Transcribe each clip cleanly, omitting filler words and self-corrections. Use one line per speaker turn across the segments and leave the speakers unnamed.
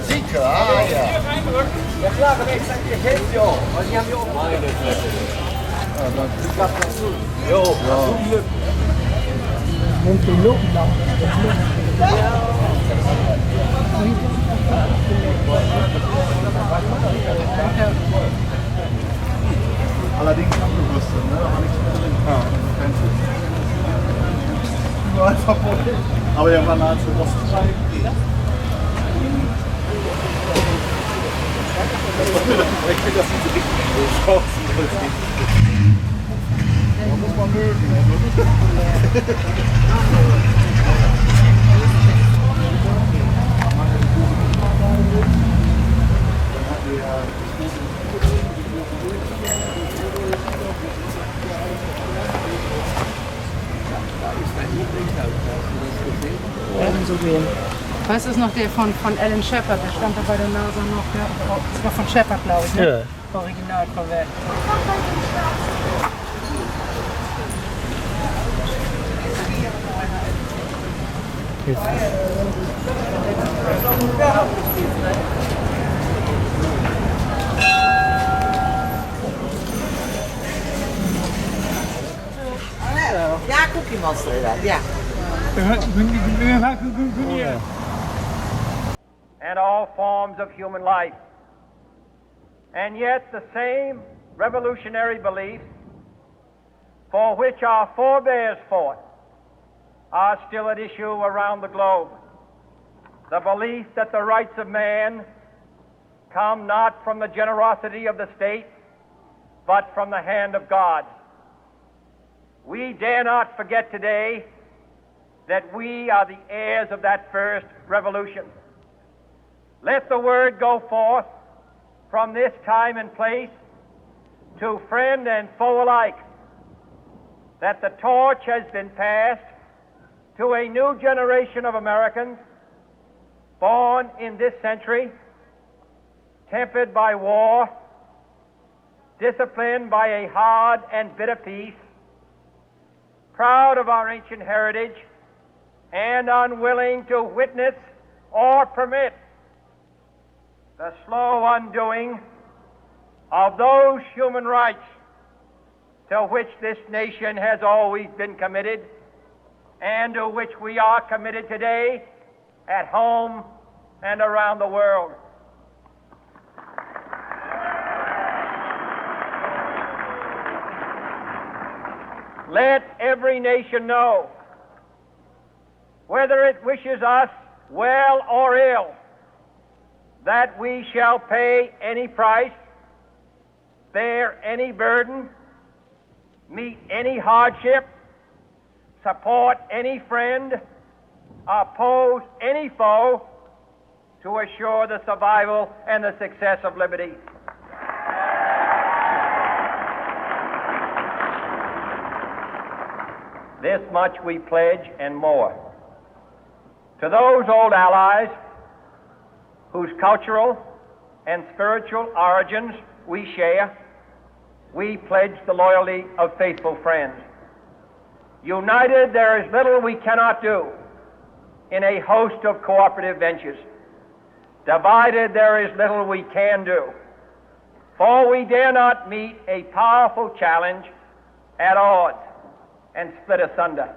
Sieke, ah ja. Ja klar, aber ich sag dir, hilft ja auch. Weil die haben ja auch meine Flasche. Ja, dann klappt das so. Jo, zum Glück. Nimmt den Luftlauf. Allerdings abgerüstet, ne? Da war nichts mehr drin. Ja. Kein Schiff. Überall verboten. Aber der war nahezu rostfrei. Ich finde, das sieht so richtig groß aus. Das muss man mögen.
So gehen. Was ist noch der von Alan Shepard? Der stand da bei der NASA noch. Ja. Das war von Shepard, glaube ich. Ne? Ja. Original Corvette.
Ja, Cookie Monster, ja.
And all forms of human life. And yet the same revolutionary beliefs for which our forebears fought are still at issue around the globe. The belief that the rights of man come not from the generosity of the state, but from the hand of God. We dare not forget today that we are the heirs of that first revolution. Let the word go forth from this time and place to friend and foe alike that the torch has been passed to a new generation of Americans born in this century, tempered by war, disciplined by a hard and bitter peace, proud of our ancient heritage, and unwilling to witness or permit the slow undoing of those human rights to which this nation has always been committed and to which we are committed today at home and around the world. Let every nation know, whether it wishes us well or ill, that we shall pay any price, bear any burden, meet any hardship, support any friend, oppose any foe to assure the survival and the success of liberty. This much we pledge and more. To those old allies whose cultural and spiritual origins we share, we pledge the loyalty of faithful friends. United, there is little we cannot do in a host of cooperative ventures. Divided, there is little we can do, for we dare not meet a powerful challenge at odds and split asunder.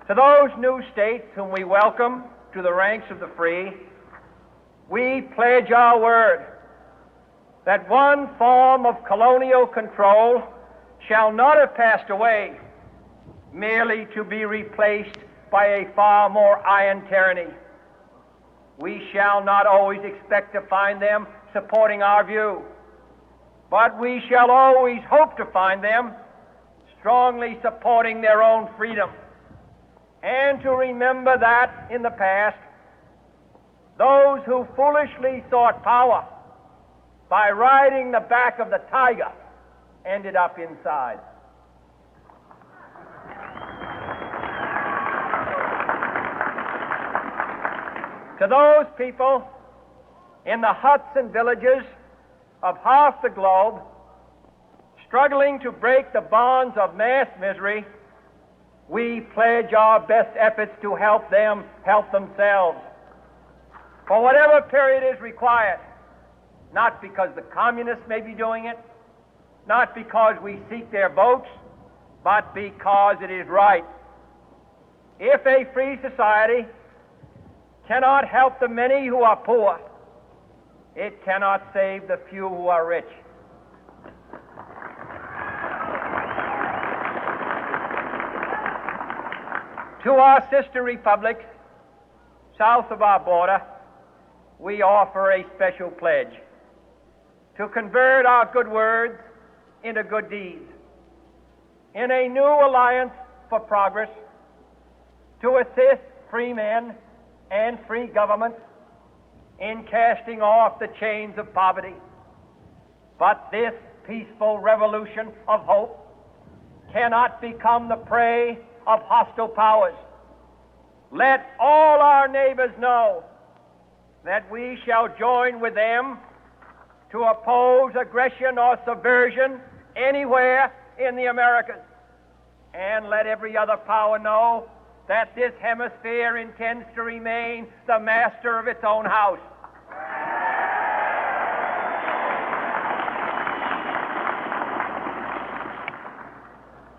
To those new states whom we welcome to the ranks of the free, we pledge our word that one form of colonial control shall not have passed away merely to be replaced by a far more iron tyranny. We shall not always expect to find them supporting our view, but we shall always hope to find them strongly supporting their own freedom. and to remember that in the past, those who foolishly sought power by riding the back of the tiger ended up inside. To those people in the huts and villages of half the globe struggling to break the bonds of mass misery, we pledge our best efforts to help them help themselves for whatever period is required, not because the communists may be doing it, not because we seek their votes, but because it is right. If a free society cannot help the many who are poor, it cannot save the few who are rich. To our sister republics south of our border, we offer a special pledge to convert our good words into good deeds, in a new alliance for progress, to assist free men and free governments in casting off the chains of poverty. But this peaceful revolution of hope cannot become the prey of hostile powers. Let all our neighbors know that we shall join with them to oppose aggression or subversion anywhere in the Americas. And let every other power know that this hemisphere intends to remain the master of its own house.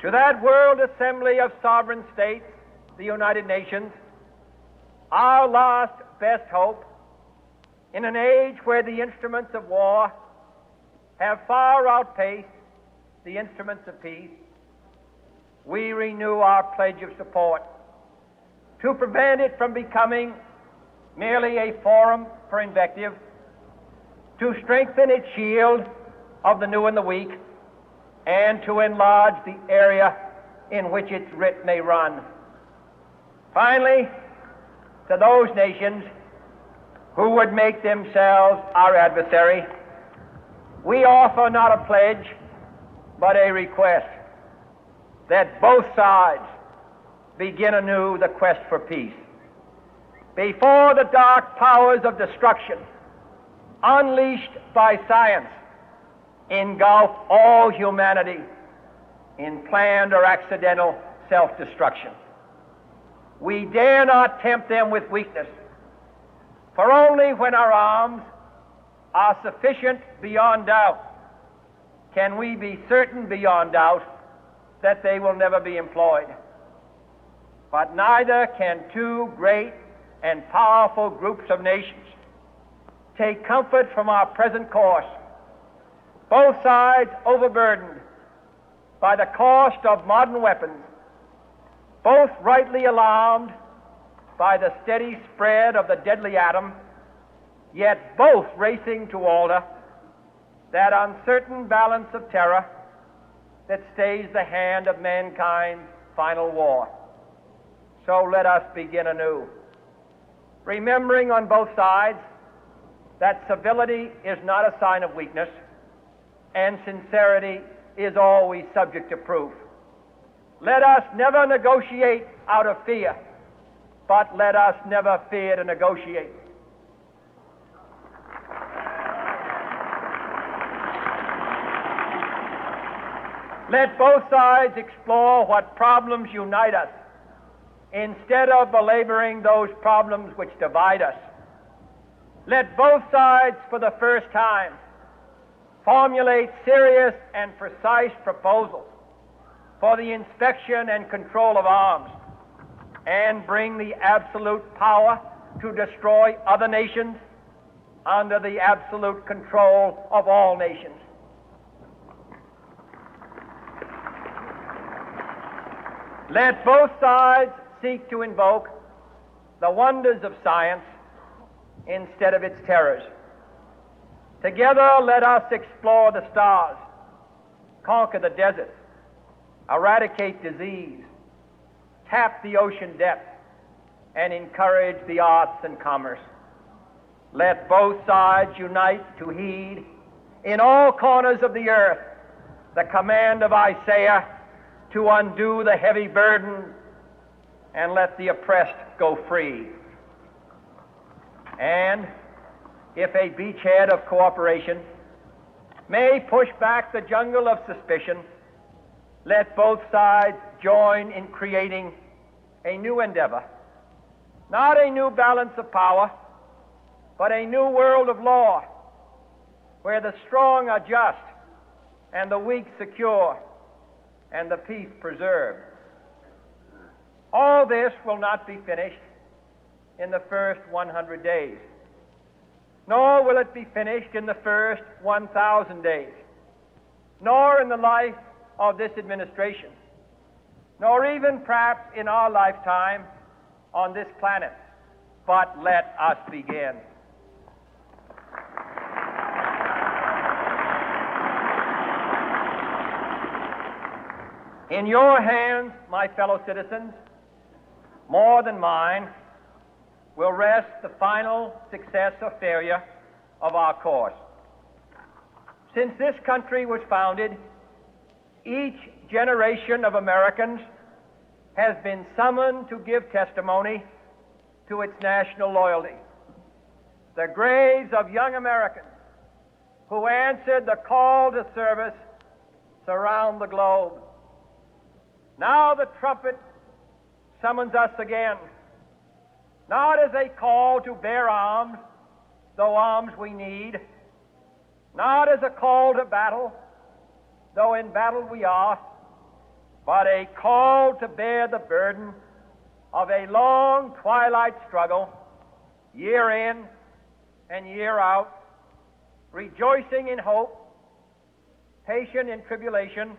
To that World Assembly of Sovereign States, the United Nations, our last best hope, in an age where the instruments of war have far outpaced the instruments of peace, we renew our pledge of support to prevent it from becoming merely a forum for invective, to strengthen its shield of the new and the weak, and to enlarge the area in which its writ may run. Finally, to those nations who would make themselves our adversary, we offer not a pledge, but a request that both sides begin anew the quest for peace. Before the dark powers of destruction, unleashed by science, engulf all humanity in planned or accidental self-destruction. We dare not tempt them with weakness, for only when our arms are sufficient beyond doubt can we be certain beyond doubt that they will never be employed. But neither can two great and powerful groups of nations take comfort from our present course, both sides overburdened by the cost of modern weapons, both rightly alarmed by the steady spread of the deadly atom, yet both racing to alter that uncertain balance of terror that stays the hand of mankind's final war. So let us begin anew, remembering on both sides that civility is not a sign of weakness, and sincerity is always subject to proof. Let us never negotiate out of fear, but let us never fear to negotiate. Let both sides explore what problems unite us, instead of belaboring those problems which divide us. Let both sides, for the first time, formulate serious and precise proposals for the inspection and control of arms, and bring the absolute power to destroy other nations under the absolute control of all nations. Let both sides seek to invoke the wonders of science instead of its terrors. Together, let us explore the stars, conquer the deserts, eradicate disease, tap the ocean depth, and encourage the arts and commerce. Let both sides unite to heed in all corners of the earth the command of Isaiah to undo the heavy burden and let the oppressed go free. And if a beachhead of cooperation may push back the jungle of suspicion, let both sides join in creating a new endeavor, not a new balance of power, but a new world of law, where the strong are just and the weak secure and the peace preserved. All this will not be finished in the first 100 days, nor will it be finished in the first 1,000 days, nor in the life of this administration, nor even perhaps in our lifetime on this planet. But let us begin. In your hands, my fellow citizens, more than mine, will rest the final success or failure of our course. Since this country was founded, each generation of Americans has been summoned to give testimony to its national loyalty. The graves of young Americans who answered the call to service surround the globe. Now the trumpet summons us again, not as a call to bear arms, though arms we need, not as a call to battle, though in battle we are, but a call to bear the burden of a long twilight struggle, year in and year out, rejoicing in hope, patient in tribulation,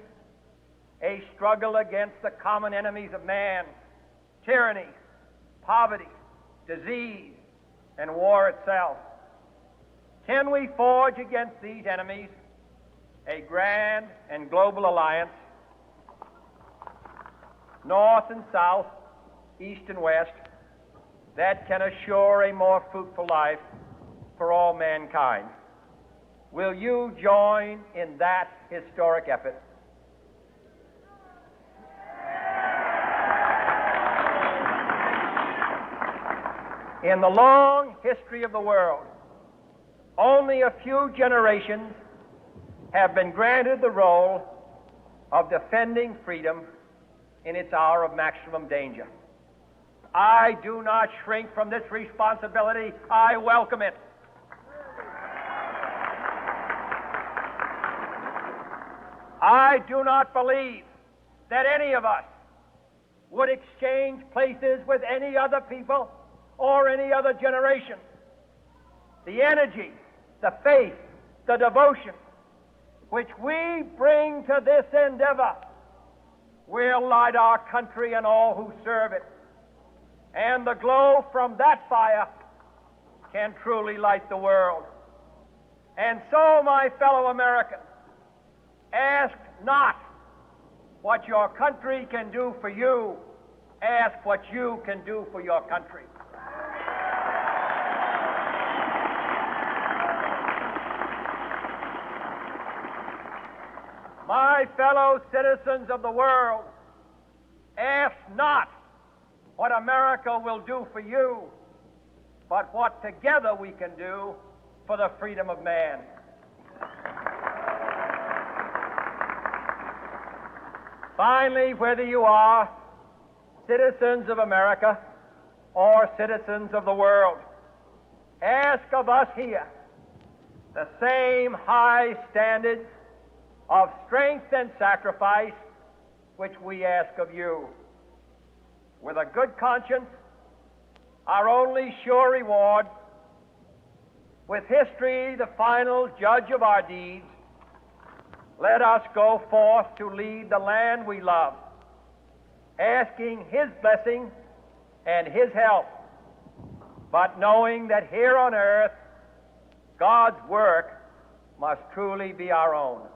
a struggle against the common enemies of man, tyranny, poverty, disease, and war itself. Can we forge against these enemies a grand and global alliance, north and south, east and west, that can assure a more fruitful life for all mankind? Will you join in that historic effort? In the long history of the world, only a few generations have been granted the role of defending freedom in its hour of maximum danger. I do not shrink from this responsibility. I welcome it. I do not believe that any of us would exchange places with any other people or any other generation. The energy, the faith, the devotion which we bring to this endeavor will light our country and all who serve it. And the glow from that fire can truly light the world. And so, my fellow Americans, ask not what your country can do for you, ask what you can do for your country. My fellow citizens of the world, ask not what America will do for you, but what together we can do for the freedom of man. Finally, whether you are citizens of America or citizens of the world, ask of us here the same high standards of strength and sacrifice which we ask of you. With a good conscience, our only sure reward, with history the final judge of our deeds, let us go forth to lead the land we love, asking His blessing and His help, but knowing that here on earth, God's work must truly be our own.